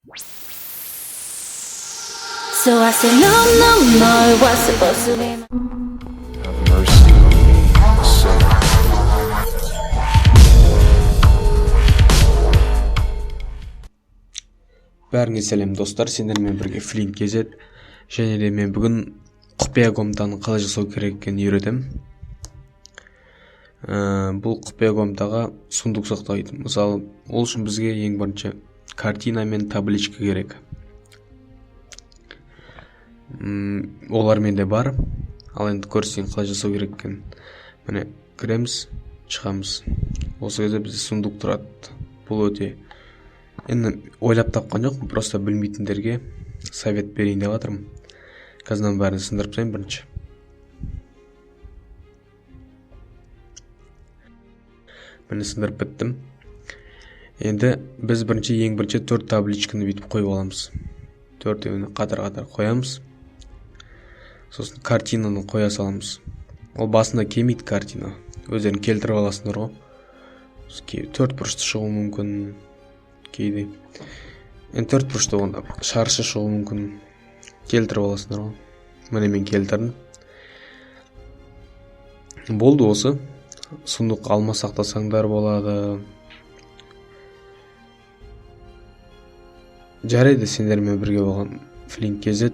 So I said, no, no, no, it was supposed to be my... Have mercy on me, sinner. Бәріңе сәлем достар, сендермен бірге Flint KZ, және де мен бүгін құпия комнатаны қалай жасау керек екенін үйретемін. Бұл құпия комнатаға сундук сақтайды. Мысалы, ол үшін бізге ең бірінші картина мен табличка керек. Олар менде бар, ал енді көрсең қалай жасау керек екенін. Міне, кіреміз, шығамыз. Осы кезде бізде сундук тұрады. Бұл өте енді ойлап тапқан жоқпын, просто білмейтіндерге совет берейін деп жатырмын. Қазір бәрін сындырып тастайын бірінші. Міне сындырып біттім. Енді біз ең бірінші 4 табличканы бүйтіп қойып аламыз. 4-еуіне қатар-қатар қоямыз. Сосын картинаны қоя саламыз. Ол басында келмейді картина. Өздерін келтіріп аласыңдар ғой. 4 бұрышты шығуы мүмкін. Кейде. Енді 4 бұрышты онда шаршы шығуы мүмкін. Келтіріп аласыңдар ғой. Міне мен келтірдім. Болды осы. Сундук алма сақтасаңдар болады. Жарайды, сендермен бірге болған Flint KZ.